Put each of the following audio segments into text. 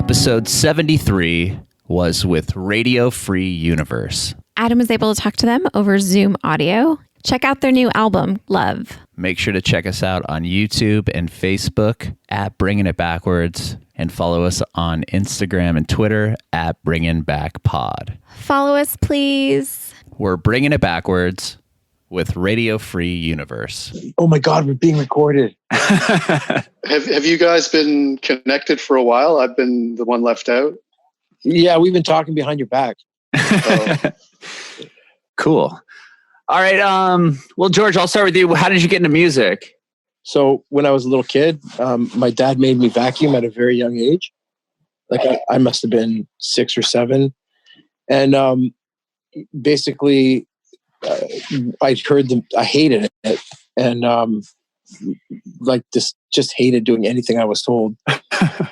Episode 73 was with Radio Free Universe. Adam was able to talk to them over Zoom audio. Check out their new album, Love. Make sure to check us out on YouTube and Facebook at Bringing It Backwards, and follow us on Instagram and Twitter at bringinbackpod. Follow us, please. We're Bringing It Backwards with Radio Free Universe. Oh my God, we're being recorded. Have you guys been connected for a while? I've been the one left out. Yeah, we've been talking behind your back. Cool. All right. Well, George, I'll start with you. How did you get into music? So when I was a little kid, my dad made me vacuum at a very young age. Like I must have been 6 or 7. And basically, I'd heard them. I hated it, and just hated doing anything I was told.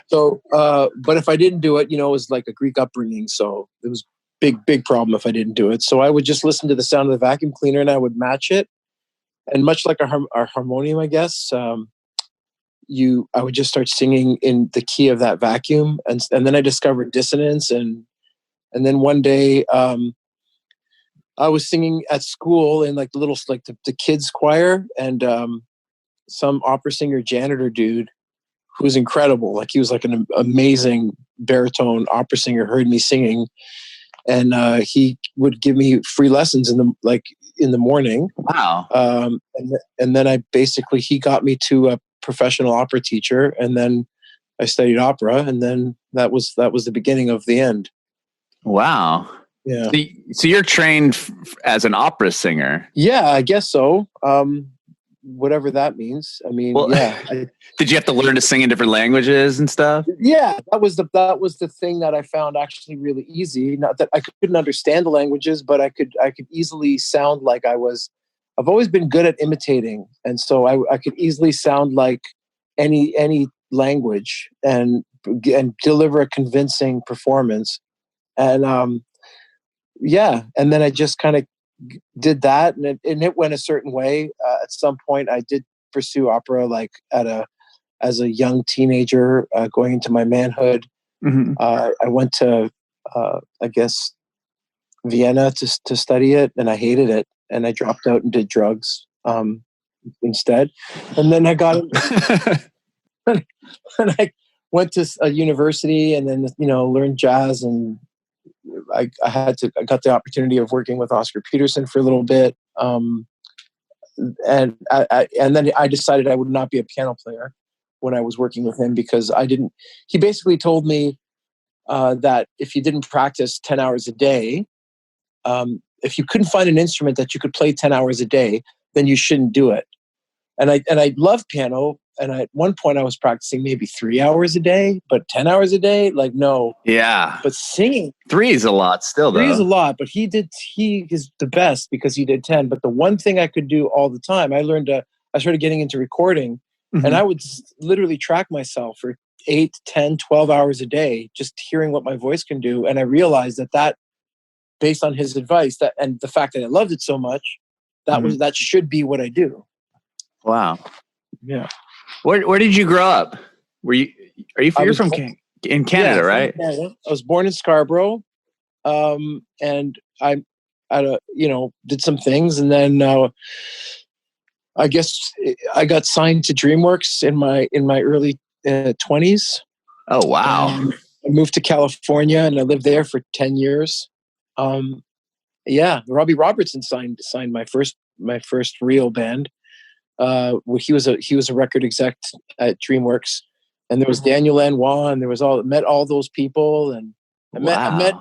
So, but if I didn't do it, it was like a Greek upbringing, so it was big problem if I didn't do it. So I would just listen to the sound of the vacuum cleaner and I would match it. And much like our harmonium, I guess, I would just start singing in the key of that vacuum, and then I discovered dissonance, and then one day. I was singing at school in like the kids choir, and some opera singer janitor dude who was incredible. Like he was like an amazing baritone opera singer, heard me singing, and he would give me free lessons in the morning. Wow. And then he got me to a professional opera teacher, and then I studied opera, and then that was the beginning of the end. Wow. Yeah. So you're trained as an opera singer? Yeah, I guess so. Whatever that means. I mean, well, yeah. Did you have to learn to sing in different languages and stuff? Yeah, that was the thing that I found actually really easy. Not that I couldn't understand the languages, but I could easily sound like I've always been good at imitating, and so I could easily sound like any language and deliver a convincing performance. And yeah, and then I just kind of did that, and it went a certain way. At some point, I did pursue opera, like as a young teenager, going into my manhood. Mm-hmm. I went to, I guess, Vienna to study it, and I hated it, and I dropped out and did drugs instead. And then I got and I went to a university, and then learned jazz, and I got the opportunity of working with Oscar Peterson for a little bit, and then I decided I would not be a piano player when I was working with him, because he basically told me that if you didn't practice 10 hours a day, if you couldn't find an instrument that you could play 10 hours a day, then you shouldn't do it. And I love piano. And at one point I was practicing maybe 3 hours a day, but 10 hours a day, like, no. Yeah. But singing. 3 is a lot still, though. 3 is a lot, but he is the best because he did 10. But the one thing I could do all the time, I started getting into recording, mm-hmm. and I would literally track myself for 8, 10, 12 hours a day, just hearing what my voice can do. And I realized that based on his advice, and the fact that I loved it so much, that should be what I do. Wow. Yeah. Where did you grow up? You're from in Canada, right? Canada. I was born in Scarborough, and I did some things, and then I guess I got signed to DreamWorks in my early 20s. Oh wow! I moved to California, and I lived there for 10 years. Yeah, Robbie Robertson signed my first real band. He was a record exec at DreamWorks, and there was Daniel Lanois, and there was met all those people, and I met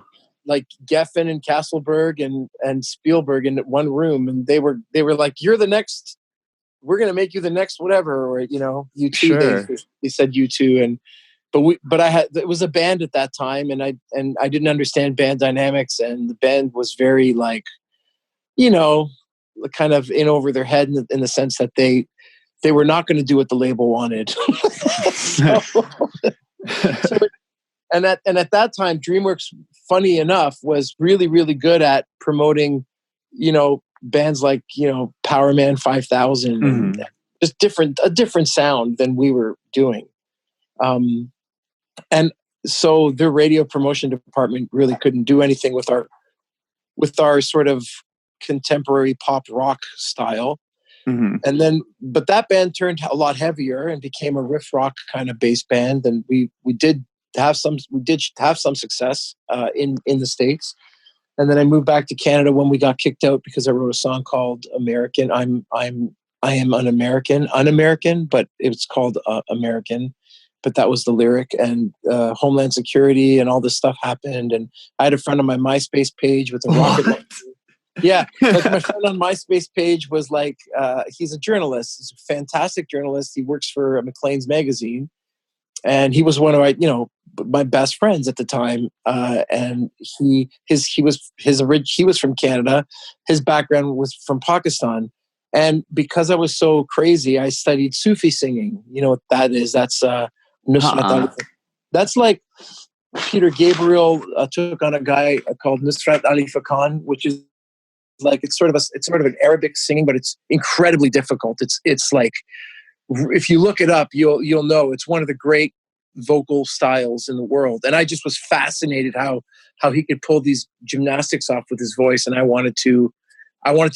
like Geffen and Castleberg and Spielberg in one room, and they were like, "You're the next. We're gonna make you the next whatever," or U2. Sure. They said U2, and it was a band at that time, and I didn't understand band dynamics, and the band was very like, kind of in over their head in the sense that they were not going to do what the label wanted. And at that time, DreamWorks, funny enough, was really, really good at promoting, bands like, Powerman 5000, mm-hmm. just a different sound than we were doing. And so their radio promotion department really couldn't do anything with our sort of contemporary pop rock style. Mm-hmm. And then, but that band turned a lot heavier and became a riff rock kind of bass band. And we did have some success in the States. And then I moved back to Canada when we got kicked out because I wrote a song called American. I am un-American, but it's called American. But that was the lyric, and Homeland Security and all this stuff happened. And I had a friend on my MySpace page with a rocket launcher. Yeah, like my friend on MySpace page was like, he's a journalist. He's a fantastic journalist. He works for Maclean's magazine, and he was one of my best friends at the time. And he was from Canada. His background was from Pakistan, and because I was so crazy, I studied Sufi singing. You know what that is? That's Nusrat. That's like Peter Gabriel took on a guy called Nusrat Ali Khan, which is like it's sort of an Arabic singing, but it's incredibly difficult. It's like if you look it up, you'll know it's one of the great vocal styles in the world. And I just was fascinated how he could pull these gymnastics off with his voice, and I wanted to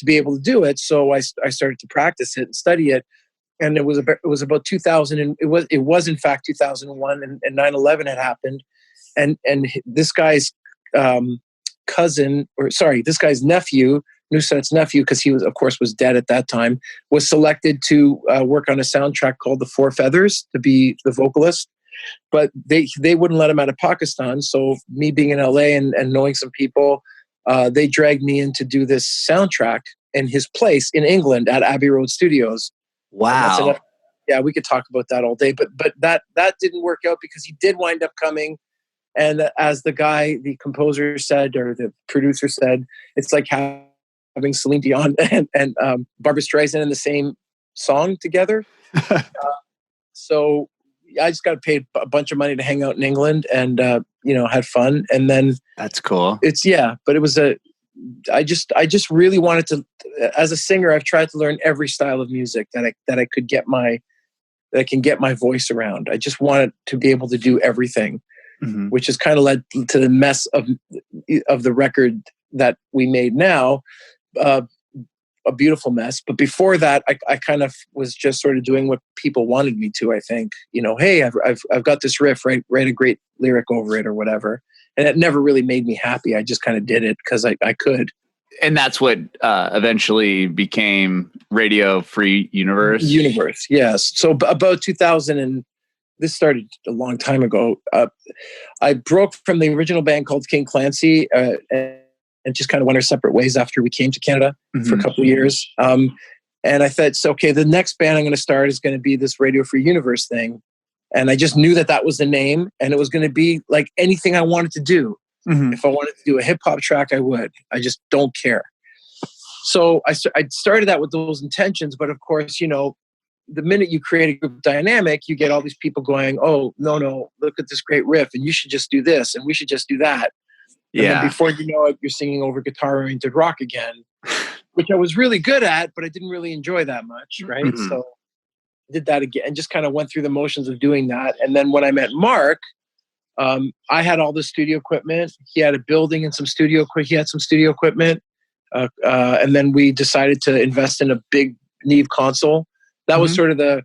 be able to do it. So I started to practice it and study it. And it was about 2000, and it was in fact 2001, and 9/11 had happened, and this guy's this guy's nephew, Nusrat's nephew, because he was dead at that time, was selected to work on a soundtrack called The Four Feathers to be the vocalist, but they wouldn't let him out of Pakistan. So me being in LA and knowing some people, they dragged me in to do this soundtrack in his place in England at Abbey Road Studios. Wow. Yeah, we could talk about that all day, but that didn't work out because he did wind up coming. And as the composer said, or the producer said, it's like having Celine Dion and Barbra Streisand in the same song together. So I just got paid a bunch of money to hang out in England and, had fun. And then that's cool. But it was I just really wanted to, as a singer, I've tried to learn every style of music that I can get my voice around. I just wanted to be able to do everything, which has kind of led to the mess of the record that we made now, a beautiful mess. But before that, I kind of was just sort of doing what people wanted me to. I think, hey, I've got this riff, write a great lyric over it or whatever. And it never really made me happy. I just kind of did it because I could. And that's what eventually became Radio Free Universe? Universe, yes. So about 2000, and this started a long time ago, I broke from the original band called King Clancy and just kind of went our separate ways after we came to Canada for a couple of years. And I thought, so, okay, the next band I'm going to start is going to be this Radio Free Universe thing. And I just knew that was the name, and it was going to be like anything I wanted to do. If I wanted to do a hip hop track, I would. I just don't care. So I started that with those intentions. But of course, the minute you create a group dynamic, you get all these people going, oh, no, look at this great riff, and you should just do this, and we should just do that. And then before you know it, you're singing over guitar-oriented rock again, which I was really good at, but I didn't really enjoy that much, right? So did that again and just kind of went through the motions of doing that. And then when I met Mark, I had all the studio equipment. He had a building and he had some studio equipment. And then we decided to invest in a big Neve console. That was sort of the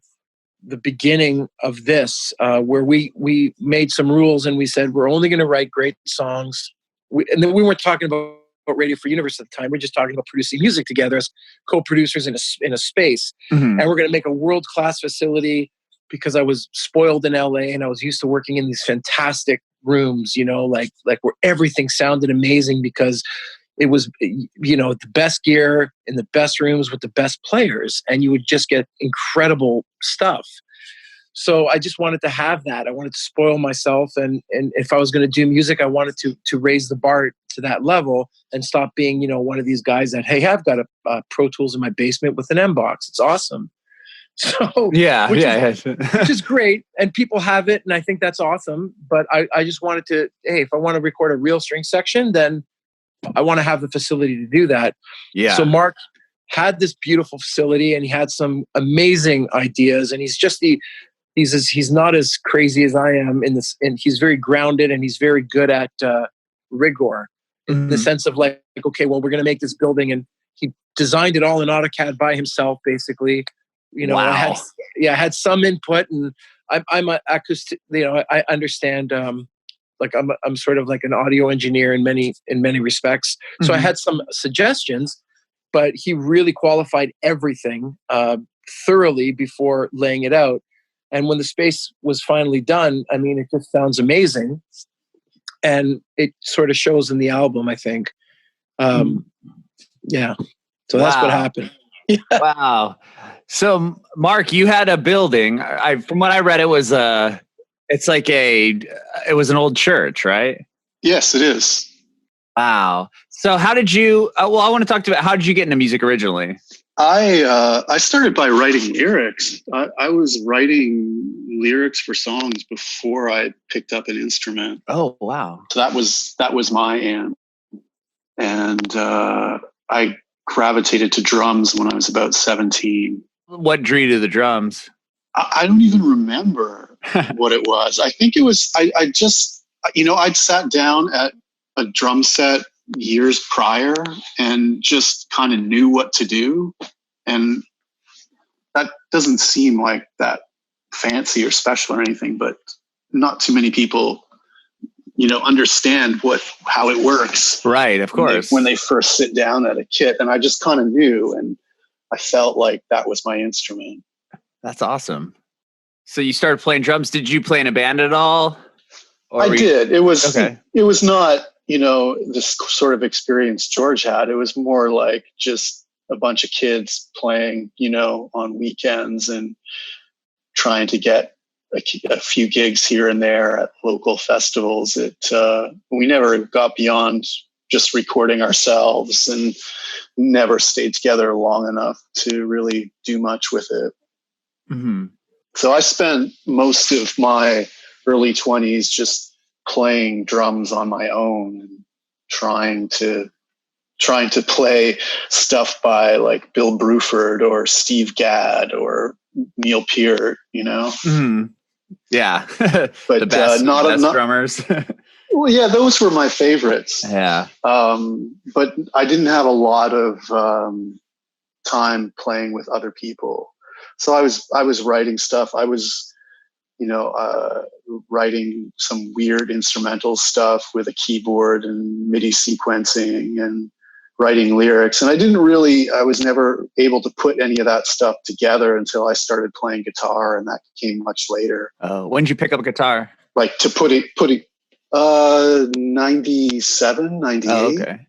beginning of this, where we made some rules and we said, we're only going to write great songs. And then we weren't talking about Radio Free Universe at the time. We're just talking about producing music together as co-producers in a space. And we're going to make a world-class facility because I was spoiled in LA and I was used to working in these fantastic rooms, like where everything sounded amazing because it was, the best gear in the best rooms with the best players, and you would just get incredible stuff. So I just wanted to have that. I wanted to spoil myself. And if I was going to do music, I wanted to raise the bar to that level and stop being, one of these guys that, hey, I've got a Pro Tools in my basement with an M-Box. It's awesome. So which is great. And people have it. And I think that's awesome. But I just wanted to, hey, if I want to record a real string section, then I want to have the facility to do that. Yeah. So Mark had this beautiful facility and he had some amazing ideas, and he's just he's not as crazy as I am in this, and he's very grounded, and he's very good at rigor in the sense of like, okay, well, we're going to make this building, and he designed it all in AutoCAD by himself, basically. You know, Wow. I had some input, and I'm an acoustic. You know, I understand. Like I'm sort of like an audio engineer in many respects. So I had some suggestions, but he really qualified everything thoroughly before laying it out. And when the space was finally done, I mean, it just sounds amazing. And it sort of shows in the album, I think. Yeah. So that's what happened. Wow. So Mark, you had a building. From what I read, it was it was an old church, right? Yes, it is. Wow. So how did you, I want to talk about, how did you get into music originally? I started by writing lyrics. I was writing lyrics for songs before I picked up an instrument. Oh, wow. So that was my aim. And I gravitated to drums when I was about 17. What drew you to the drums? I don't even remember what it was. I think it was, I just, I'd sat down at a drum set years prior and just kind of knew what to do. And that doesn't seem like that fancy or special or anything, but not too many people, understand how it works. Right. Of course. When they first sit down at a kit, and I just kind of knew, and I felt like that was my instrument. That's awesome. So you started playing drums. Did you play in a band at all? I did. It was, okay. It was not, this sort of experience George had. It was more like just a bunch of kids playing, on weekends and trying to get a few gigs here and there at local festivals. We never got beyond just recording ourselves and never stayed together long enough to really do much with it. Mm-hmm. So I spent most of my early 20s just playing drums on my own and trying to play stuff by like Bill Bruford or Steve Gadd or Neil Peart, Mm-hmm. Yeah. But the best drummers. Well, yeah, those were my favorites. Yeah. But I didn't have a lot of time playing with other people. So I was writing stuff. I was, writing some weird instrumental stuff with a keyboard and MIDI sequencing and writing lyrics. And I was never able to put any of that stuff together until I started playing guitar, and that came much later. When did you pick up a guitar? Like to put it 97, 98. Oh, okay.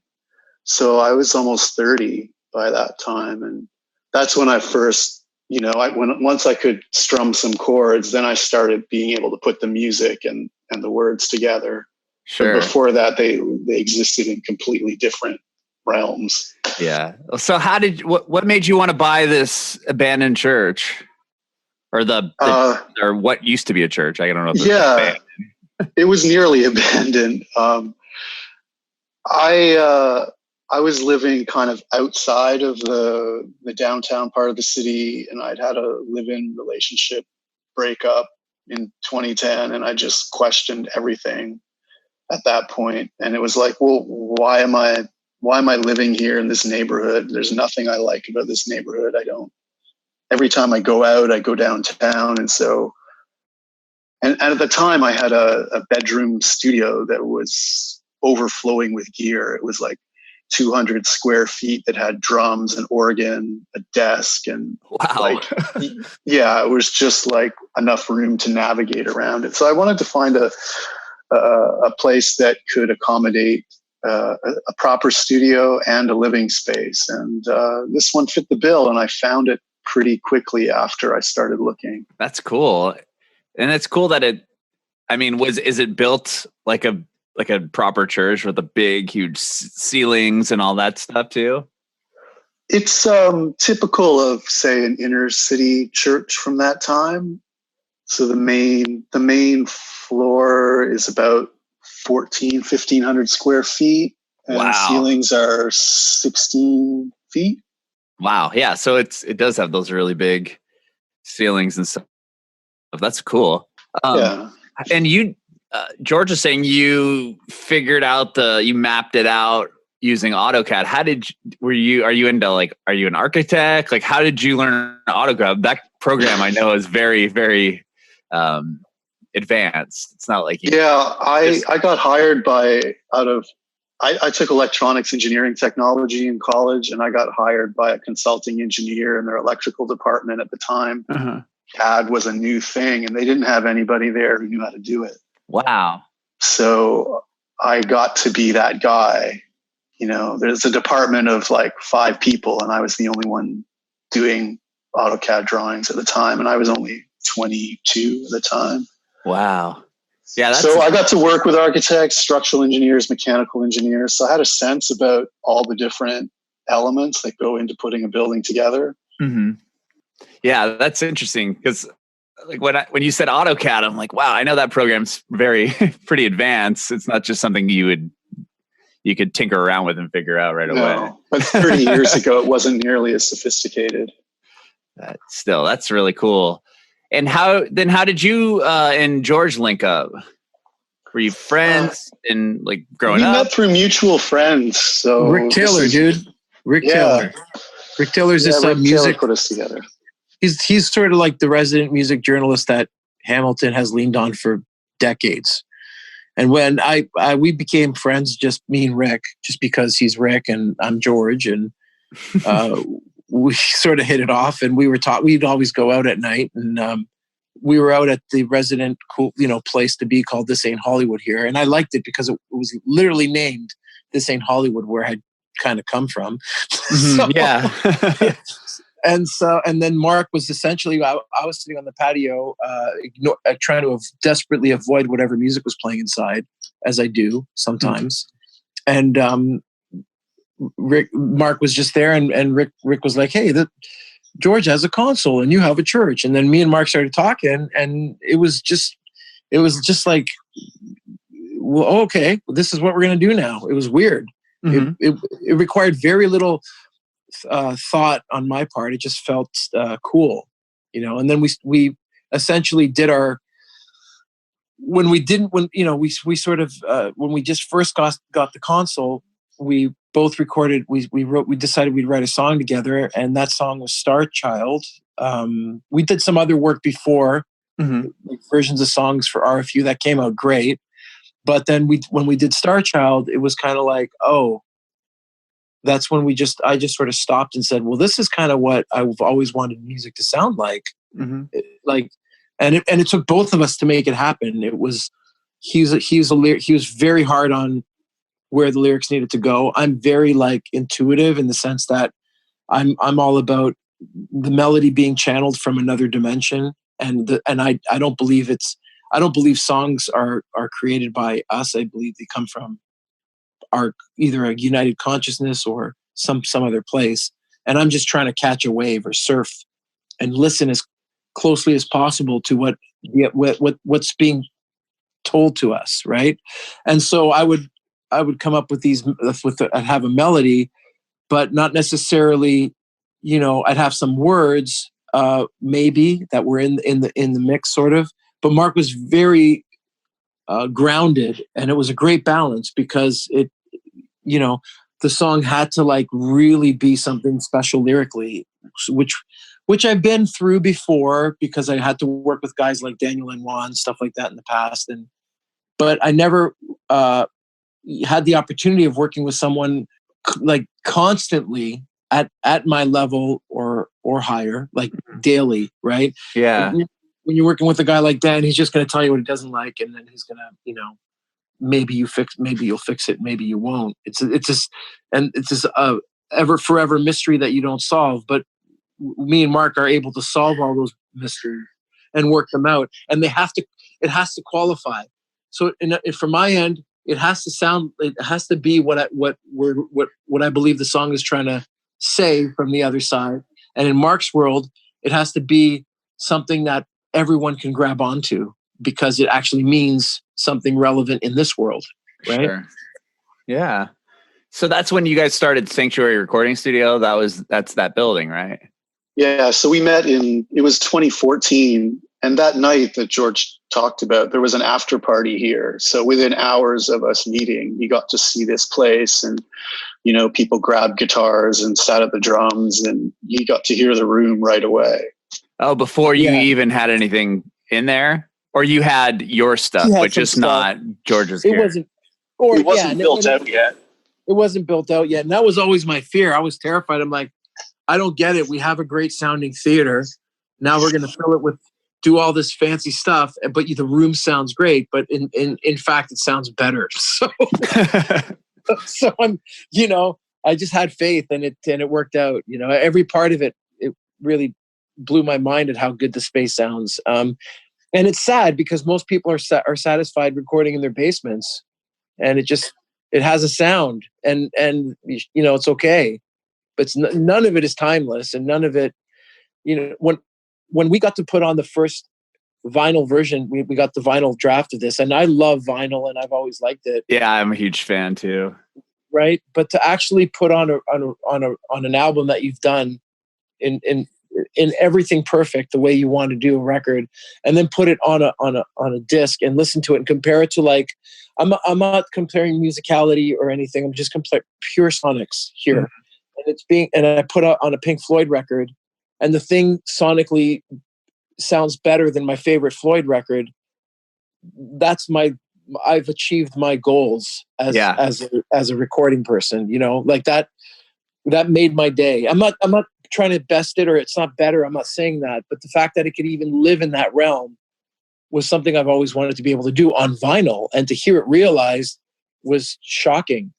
So I was almost 30 by that time. And that's when I first, once I could strum some chords, then I started being able to put the music and the words together. Sure. But before that, they existed in completely different realms. Yeah. So what made you want to buy this abandoned church, or or what used to be a church? I don't know. If it was nearly abandoned. I was living kind of outside of the downtown part of the city, and I'd had a live-in relationship breakup in 2010, and I just questioned everything at that point. And it was like, well, why am I living here in this neighborhood? There's nothing I like about this neighborhood. Every time I go out, I go downtown. And so, and at the time I had a bedroom studio that was overflowing with gear. It was like 200 square feet that had drums, an organ, a desk, and wow. It was just like enough room to navigate around it. So I wanted to find a place that could accommodate a proper studio and a living space. And this one fit the bill, and I found it pretty quickly after I started looking. That's cool. And it's cool that is it built like a proper church with the big, huge ceilings and all that stuff too? It's typical of, say, an inner city church from that time. So the main floor is about 1,500 square feet. And wow. Ceilings are 16 feet. Wow. Yeah. So it does have those really big ceilings and stuff That's cool. Yeah. And you, George is saying you you mapped it out using AutoCAD. Are you an architect? Like, how did you learn AutoCAD? That program I know is very, very advanced. It's not like I got hired I took electronics engineering technology in college, and I got hired by a consulting engineer in their electrical department at the time. Uh-huh. CAD was a new thing, and they didn't have anybody there who knew how to do it. Wow. So I got to be that guy. There's a department of like 5 people, and I was the only one doing AutoCAD drawings at the time, and I was only 22 at the time. Wow. Yeah. So I got to work with architects, structural engineers, mechanical engineers. So I had a sense about all the different elements that go into putting a building together. Mm-hmm. Yeah, that's interesting because like when you said AutoCAD, I'm like, wow, I know that program's pretty advanced. It's not just something you could tinker around with and figure out right away. But 30 years ago, it wasn't nearly as sophisticated. That's really cool. And how did you and George link up? Were you friends and like growing up? We met through mutual friends. So Rick Taylor, dude. Rick Taylor. Rick Taylor's this music put us together. He's sort of like the resident music journalist that Hamilton has leaned on for decades. And when we became friends, just me and Rick, just because he's Rick and I'm George, and we sort of hit it off, and we'd always go out at night, and we were out at the resident cool, place to be called This Ain't Hollywood here. And I liked it because it was literally named This Ain't Hollywood, where I had kind of come from. Mm-hmm. Yeah. And then Mark was essentially, I was sitting on the patio, trying to desperately avoid whatever music was playing inside, as I do sometimes. Mm-hmm. And Mark was just there, and Rick was like, "Hey, George has a console, and you have a church." And then me and Mark started talking, and it was just like, well, okay, this is what we're going to do now. It was weird. Mm-hmm. It required very little thought on my part. It just felt cool, and then we essentially did when we just first got the console, we both recorded, we decided we'd write a song together, and that song was Star Child. We did some other work before, mm-hmm. like versions of songs for RFU that came out great, but then when we did Star Child, it was kind of like, oh, that's when I just sort of stopped and said, well, this is kind of what I've always wanted music to sound like. Mm-hmm. And it took both of us to make it happen. It was, he was very hard on where the lyrics needed to go. I'm very intuitive in the sense that I'm all about the melody being channeled from another dimension. And I don't believe songs are created by us. I believe they come from either a united consciousness or some other place. And I'm just trying to catch a wave or surf and listen as closely as possible to what's being told to us. Right. And so I would come up with I'd have a melody, but not necessarily, I'd have some words, maybe that were in the mix sort of, but Mark was very grounded, and it was a great balance because the song had to really be something special lyrically, which I've been through before because I had to work with guys like Daniel and Juan, stuff like that in the past. But I never had the opportunity of working with someone constantly at my level or higher, daily. Right. Yeah. When you're working with a guy like Dan, he's just going to tell you what he doesn't like. And then he's going to, maybe you'll fix it, maybe you won't. It's this ever forever mystery that you don't solve. But me and Mark are able to solve all those mysteries and work them out. And it has to qualify. So from my end, it has to be what I believe the song is trying to say from the other side. And in Mark's world, it has to be something that everyone can grab onto because it actually means something relevant in this world. Right. Sure. Yeah. So that's when you guys started Sanctuary Recording Studio. That's that building, right? Yeah. So we met it was 2014, And that night that George talked about, there was an after party here. So within hours of us meeting, he got to see this place, and, you know, people grabbed guitars and sat at the drums, and he got to hear the room right away. Oh, before you even had anything in there? Or you had your stuff, but just stuff. Not George's gear? It wasn't built out yet. It wasn't built out yet. And that was always my fear. I was terrified. I'm like, I don't get it. We have a great sounding theater. Now we're going to fill it with, do all this fancy stuff, but the room sounds great. But in fact, it sounds better. So, so I'm, you know, I just had faith, and it worked out. You know, every part of it really blew my mind at how good the space sounds. And it's sad because most people are satisfied recording in their basements, and it has a sound, and you know, it's okay, but none of it is timeless, and none of it, you know, when we got to put on the first vinyl version, we got the vinyl draft of this, and I love vinyl, and I've always liked it. Yeah, I'm a huge fan too. Right, but to actually put on an album that you've done in everything perfect, the way you want to do a record, and then put it on a disc and listen to it and compare it to, like, I'm not comparing musicality or anything. I'm just comparing pure sonics here. Mm-hmm. And I put out on a Pink Floyd record, and the thing sonically sounds better than my favorite Floyd record. I've achieved my goals as a recording person, you know, like that made my day. I'm not trying to best it, or it's not better. I'm not saying that, but the fact that it could even live in that realm was something I've always wanted to be able to do on vinyl, and to hear it realized was shocking,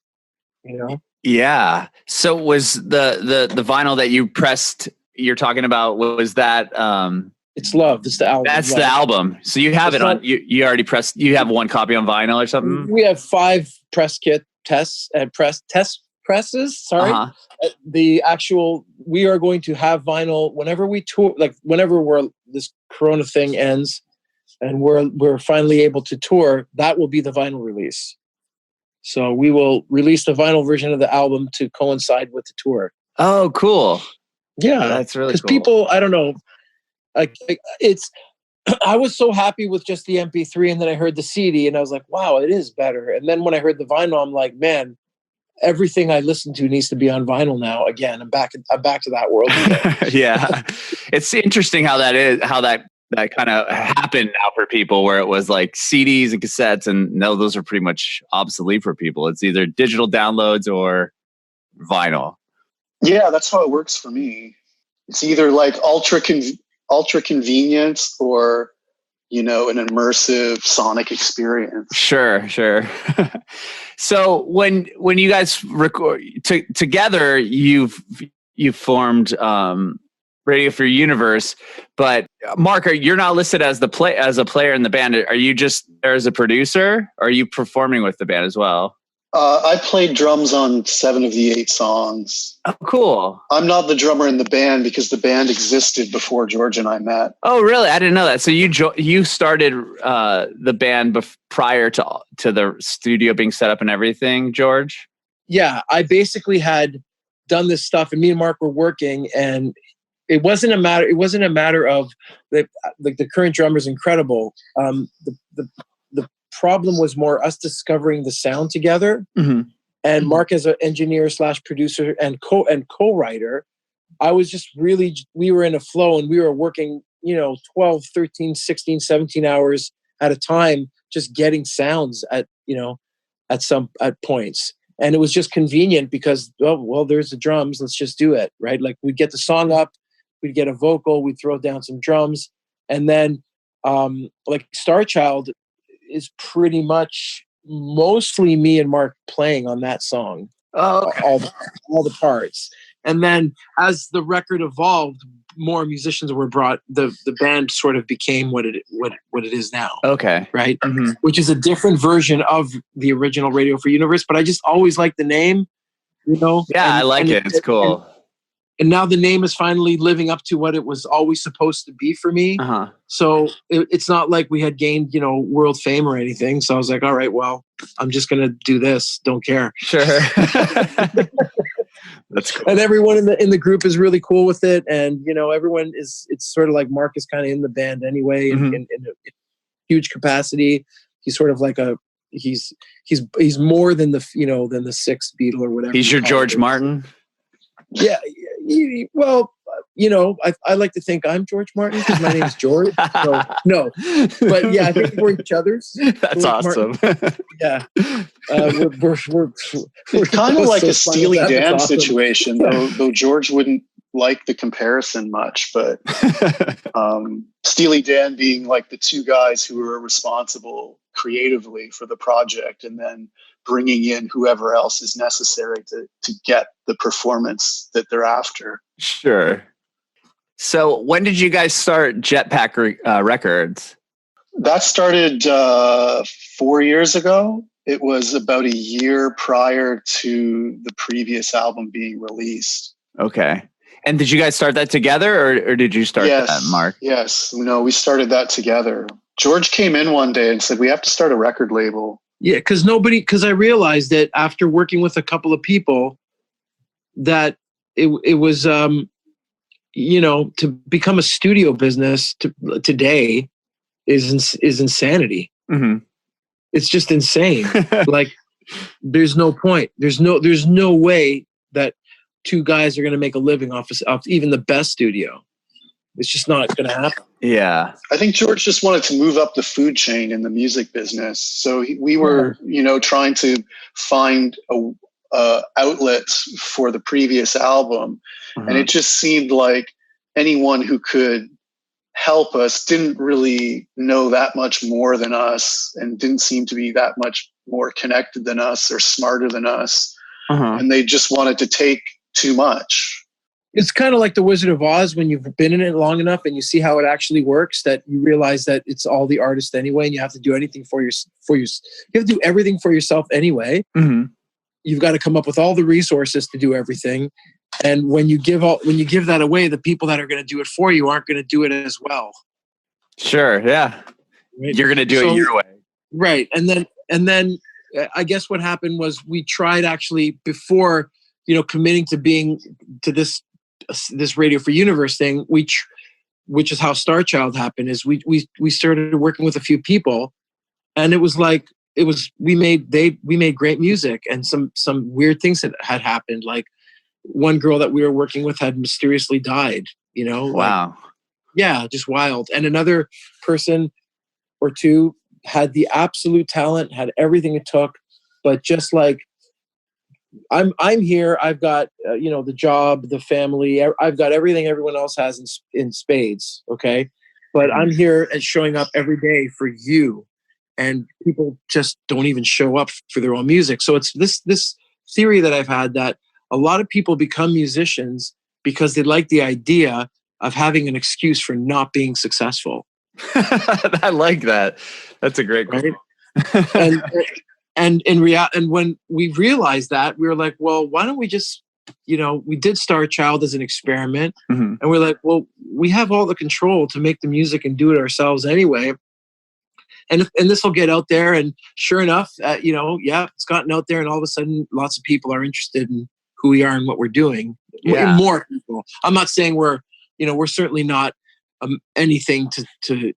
you know? Yeah. So was the vinyl that you pressed, you're talking about, was that, It's Love. It's the album. That's Love. The album. So you have you already pressed, you have one copy on vinyl or something? We have 5 press kit tests and presses. Sorry. Uh-huh. The actual, we are going to have vinyl whenever we tour, like whenever this Corona thing ends and we're finally able to tour, that will be the vinyl release. So we will release the vinyl version of the album to coincide with the tour. Oh, cool. Yeah. That's really cool. Because people, I don't know, I was so happy with just the MP3, and then I heard the CD and I was like, wow, it is better. And then when I heard the vinyl, I'm like, man, everything I listen to needs to be on vinyl now. Again, I'm back to that world again. Yeah. It's interesting how that kind of happened now for people, where it was like CDs and cassettes, and now those are pretty much obsolete for people. It's either digital downloads or vinyl. Yeah, that's how it works for me. It's either like ultra convenience or, you know, an immersive sonic experience. Sure. So when you guys record together, you've formed Radio for Universe, but Mark, you're not listed as a player in the band. Are you just there as a producer, or are you performing with the band as well? I played drums on 7 of the 8 songs. Oh, cool. I'm not the drummer in the band because the band existed before George and I met. Oh, really? I didn't know that. So you started the band prior to the studio being set up and everything, George? Yeah, I basically had done this stuff, and me and Mark were working, and it wasn't a matter of the current drummer's incredible. The problem was more us discovering the sound together. Mm-hmm. And Mark, as an engineer / producer and co-writer, I was just really, we were in a flow, and we were working, 12, 13, 16, 17 hours at a time, just getting sounds at points. And it was just convenient because, there's the drums. Let's just do it. Right. Like, we'd get the song up, we'd get a vocal, we'd throw down some drums. And then like Star Child is pretty much mostly me and Mark playing on that song. Oh, okay. all the parts. And then as the record evolved, more musicians were brought. The band sort of became what it is now. Okay. Right. Mm-hmm. Which is a different version of the original Radio for Universe, but I just always liked the name, Yeah, I like it. It's cool. And now the name is finally living up to what it was always supposed to be for me. Uh-huh. So it's not like we had gained, world fame or anything. So I was like, all right, well, I'm just going to do this. Don't care. Sure. That's cool. And everyone in the group is really cool with it. And, you know, everyone is, it's sort of like Mark is kind of in the band anyway, in a huge capacity. He's sort of like he's more than than the sixth Beatle or whatever. He's your George Martin. Yeah. Well, you know, I like to think I'm George Martin because my name's George. So, no, but yeah, I think we're each other's. That's George awesome. Yeah, we're kind of like so a Steely funny. Dan That's awesome. situation, though George wouldn't like the comparison much, but Steely Dan being like the two guys who were responsible creatively for the project, and then bringing in whoever else is necessary to get the performance that they're after. Sure. So when did you guys start Jetpack Records? That started 4 years ago. It was about a year prior to the previous album being released. Okay. And did you guys start that together, or did you start that, Mark? Yes. No, we started that together. George came in one day and said, we have to start a record label. Yeah, because I realized that after working with a couple of people that it was, to become a studio business today is insanity. Mm-hmm. It's just insane. Like, there's no point. There's no way that two guys are going to make a living off even the best studio. It's just not going to happen. Yeah. I think George just wanted to move up the food chain in the music business. So we were, trying to find a outlet for the previous album. Mm-hmm. And it just seemed like anyone who could help us didn't really know that much more than us and didn't seem to be that much more connected than us or smarter than us. Uh-huh. And they just wanted to take too much. It's kind of like the Wizard of Oz when you've been in it long enough and you see how it actually works, that you realize that it's all the artist anyway, and you have to do anything you have to do everything for yourself anyway. Mm-hmm. You've got to come up with all the resources to do everything. And when you give that away, the people that are going to do it for you aren't going to do it as well. Sure. Yeah. Right? You're going to do it your way. Right. And then I guess what happened was we tried actually before, committing to this Radio for Universe thing, which is how Star Child happened, is we started working with a few people, and it was like, we made great music, and some weird things had happened. Like, one girl that we were working with had mysteriously died, Wow. Like, yeah, just wild. And another person or two had the absolute talent, had everything it took, but just like, I'm here. I've got the job, the family. I've got everything everyone else has in spades. Okay, but I'm here and showing up every day for you, and people just don't even show up for their own music. So it's this theory that I've had that a lot of people become musicians because they like the idea of having an excuse for not being successful. I like that. That's a great quote. Right? And when we realized that, we were like, well, why don't we just, we did Star Child as an experiment. Mm-hmm. And we're like, well, we have all the control to make the music and do it ourselves anyway. And this will get out there. And sure enough, it's gotten out there, and all of a sudden lots of people are interested in who we are and what we're doing. Yeah. More people. I'm not saying we're certainly not anything to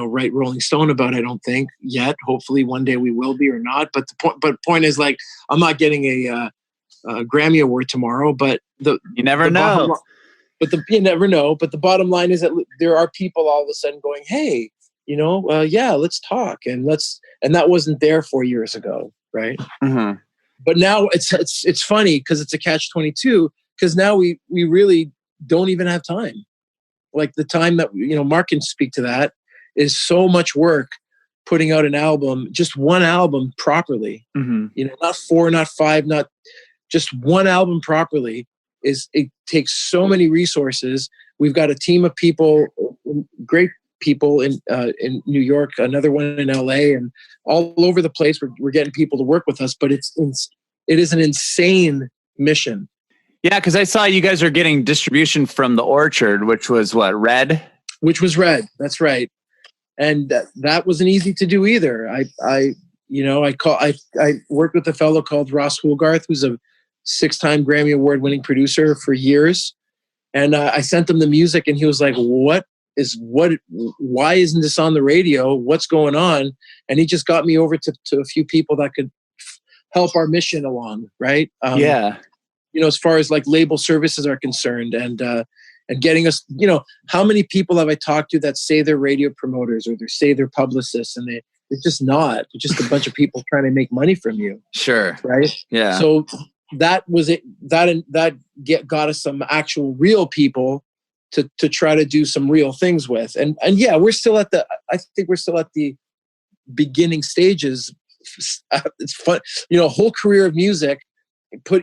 write Rolling Stone about, I don't think yet. Hopefully one day we will be, or not. But the point is, like, I'm not getting a Grammy Award tomorrow, but you never know. You never know. But the bottom line is that there are people all of a sudden going, hey, let's talk, and that wasn't there 4 years ago, right? Mm-hmm. But now it's funny because it's a catch-22, because now we really don't even have time. Like, the time that, Mark can speak to that, is so much work putting out an album, just one album properly. Mm-hmm. Not 4, not 5, not just one album properly. It takes so many resources. We've got a team of people, great people in New York, another one in LA, and all over the place. We're getting people to work with us, but it is an insane mission. Yeah, because I saw you guys are getting distribution from The Orchard, which was what, Red? Which was Red. That's right. And that wasn't easy to do either. I worked with a fellow called Ross Houlgarth, who's a 6-time Grammy Award winning producer for years. And I sent him the music and he was like, why isn't this on the radio? What's going on? And he just got me over to a few people that could help our mission along. Right. Yeah. You know, as far as like label services are concerned and getting us, you know, how many people have I talked to that say they're radio promoters or they say they're publicists and they're just not. They're just a bunch of people trying to make money from you. Sure. Right. Yeah. So that was it. That got us some actual real people to try to do some real things with. And yeah, I think we're still at the beginning stages. It's fun. You know, a whole career of music,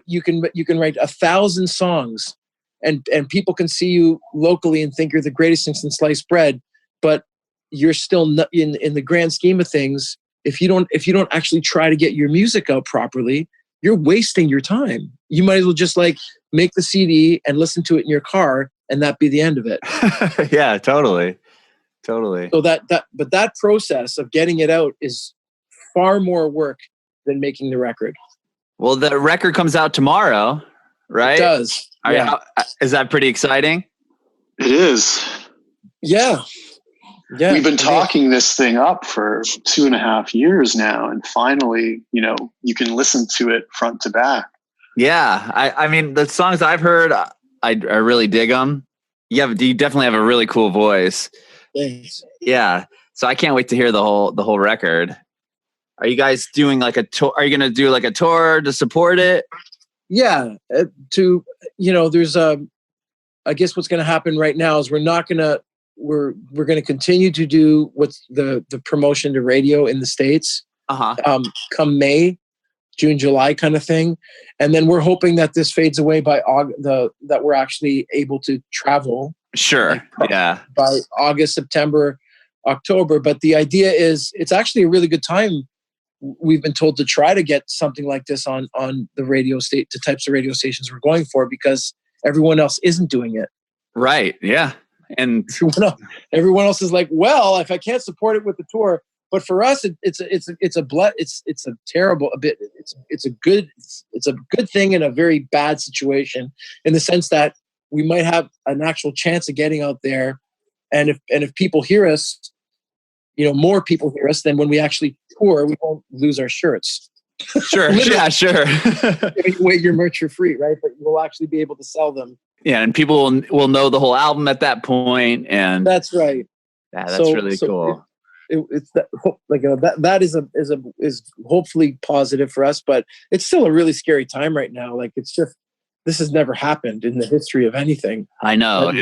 you can write 1,000 songs and people can see you locally and think you're the greatest thing since sliced bread, but you're still not in the grand scheme of things. If you don't actually try to get your music out properly, you're wasting your time. You might as well just like make the CD and listen to it in your car and that be the end of it. Yeah, totally. So but that process of getting it out is far more work than making the record. Well, the record comes out tomorrow, right? It does. Yeah. Is that pretty exciting? It is. Yeah. We've been talking this thing up for 2.5 years now, and finally, you know, you can listen to it front to back. Yeah, I mean, the songs I've heard, I really dig them. You definitely have a really cool voice. Thanks. Yeah, so I can't wait to hear the whole record. Are you guys doing like a tour? Are you going to do like a tour to support it? Yeah, there's I guess what's going to happen right now is we're going to continue to do what's the promotion to radio in the States. Come May, June, July kind of thing. And then we're hoping that this fades away by that we're actually able to travel. Sure. Yeah. By August, September, October. But the idea is it's actually a really good time. We've been told to try to get something like this on the radio state, the types of radio stations we're going for, because everyone else isn't doing it. Right. Yeah. And everyone else is like, well, if I can't support it with the tour, but for us, it's a good thing in a very bad situation, in the sense that we might have an actual chance of getting out there, and if people hear us, you know, more people hear us, then when we actually tour, we won't lose our shirts. Sure. Yeah. Sure. Giving away your merch for free, right? But you will actually be able to sell them. Yeah, and people will know the whole album at that point, and that's right. Yeah, that's really cool. It's that is hopefully positive for us, but it's still a really scary time right now. Like, it's just, this has never happened in the history of anything. I know.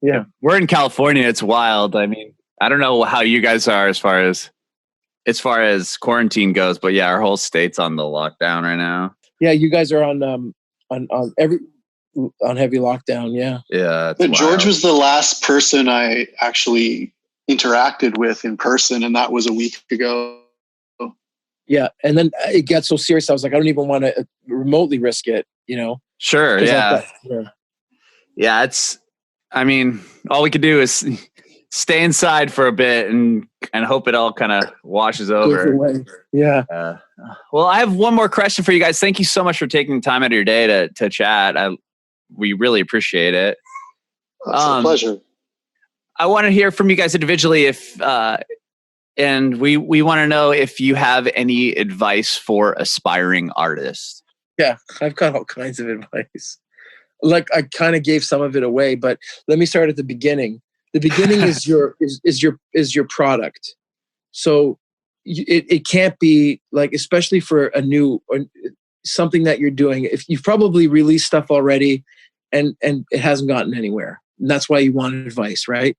Yeah, we're in California. It's wild. I mean, I don't know how you guys are as far as quarantine goes, but yeah, our whole state's on the lockdown right now. Yeah, you guys are on heavy lockdown. Yeah. But George was the last person I actually interacted with in person, and that was a week ago. Yeah, and then it got so serious, I was like, I don't even want to remotely risk it, you know? Sure. Yeah. Yeah. I mean, all we could do is stay inside for a bit and hope it all kind of washes over. Yeah. Well, I have one more question for you guys. Thank you so much for taking the time out of your day to chat. We really appreciate it. It's a pleasure. I want to hear from you guys individually and we want to know if you have any advice for aspiring artists. Yeah, I've got all kinds of advice. Like, I kind of gave some of it away, but let me start at the beginning. The beginning is your product. So it can't be like, especially for a new or something that you're doing, if you've probably released stuff already and it hasn't gotten anywhere. And that's why you want advice, right?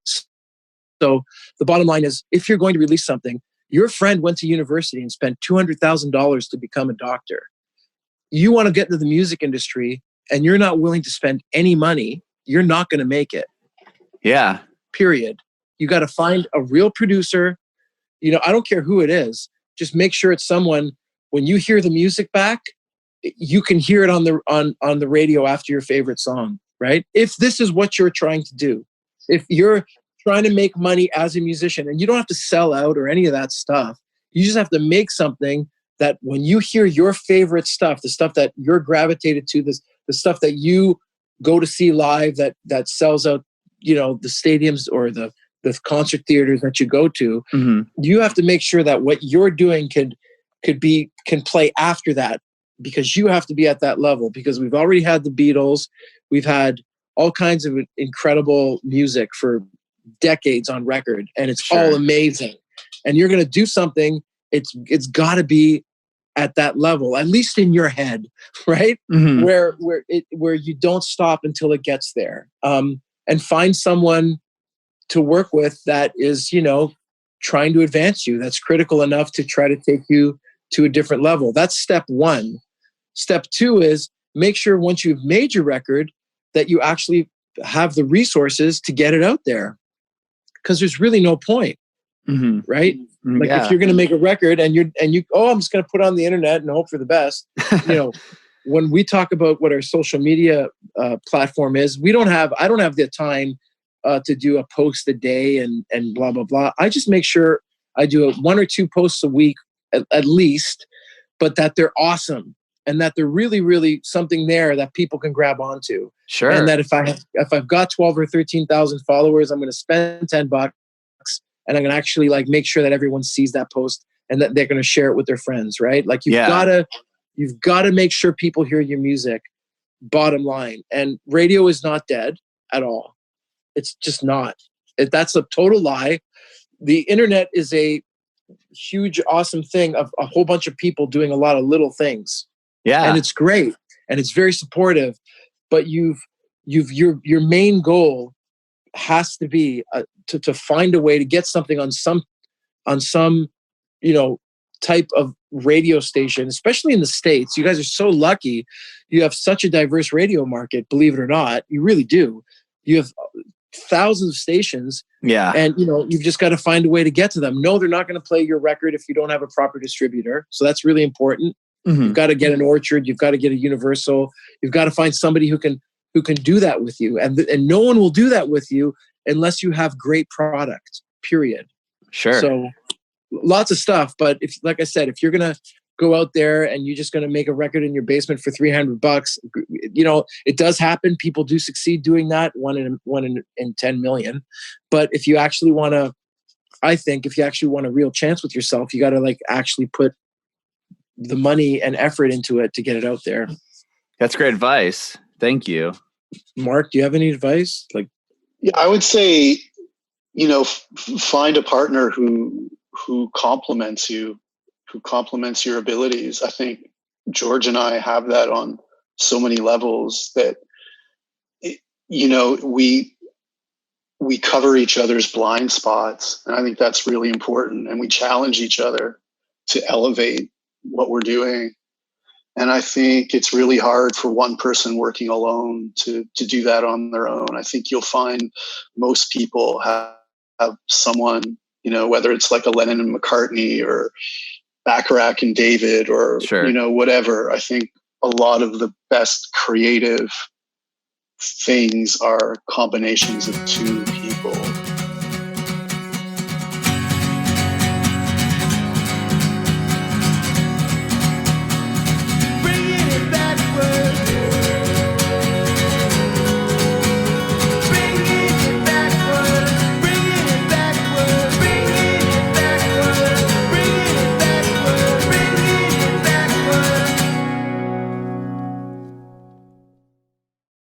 So the bottom line is, if you're going to release something, your friend went to university and spent $200,000 to become a doctor. You want to get into the music industry and you're not willing to spend any money, you're not going to make it. Yeah. Period. You got to find a real producer. You know, I don't care who it is. Just make sure it's someone, when you hear the music back, you can hear it on the radio after your favorite song, right? If this is what you're trying to do, if you're trying to make money as a musician, and you don't have to sell out or any of that stuff, you just have to make something that when you hear your favorite stuff, the stuff that you're gravitated to, the stuff that you go to see live that sells out, the stadiums or the concert theaters that you go to, you have to make sure that what you're doing can play after that, because you have to be at that level, because we've already had the Beatles, we've had all kinds of incredible music for decades on record, and it's all amazing. And you're going to do something, it's got to be at that level, at least in your head, right? Where you don't stop until it gets there. And find someone to work with that is, trying to advance you, that's critical enough to try to take you to a different level. That's step one. Step two is make sure once you've made your record that you actually have the resources to get it out there, because there's really no point, right? Like if you're going to make a record and you I'm just going to put it on the internet and hope for the best. When we talk about what our social media platform is, I don't have the time to do a post a day and blah, blah, blah. I just make sure I do 1 or 2 posts a week at least, but that they're awesome and that they're really, really something there that people can grab onto. Sure. And that if I've got 12 or 13,000 followers, I'm going to spend $10 and I'm going to actually make sure that everyone sees that post and that they're going to share it with their friends, right? Like you've got to make sure people hear your music, bottom line. And radio is not dead at all. It's just not. That's a total lie. The internet is a huge, awesome thing of a whole bunch of people doing a lot of little things. Yeah. And it's great. And it's very supportive. But your main goal has to be to find a way to get something on some type of radio station, especially in the States. You guys are so lucky. You have such a diverse radio market, believe it or not. You really do. You have thousands of stations. Yeah. And you've just got to find a way to get to them. No, they're not going to play your record if you don't have a proper distributor. So that's really important. You've got to get an Orchard, you've got to get a Universal, you've got to find somebody who can do that with you. And no one will do that with you unless you have great product, period. Sure. So lots of stuff. But like I said, if you're going to go out there and you're just going to make a record in your basement for $300, it does happen. People do succeed doing that, one in 10 million. But if you actually want to, I think if you actually want a real chance with yourself, you got to actually put the money and effort into it to get it out there. That's great advice. Thank you. Mark, do you have any advice? Yeah, I would say, find a partner who complements you, who complements your abilities. I think George and I have that on so many levels that, we cover each other's blind spots. And I think that's really important. And we challenge each other to elevate what we're doing. And I think it's really hard for one person working alone to do that on their own. I think you'll find most people have someone, whether it's like a Lennon and McCartney or Bacharach and David or, whatever. I think a lot of the best creative things are combinations of two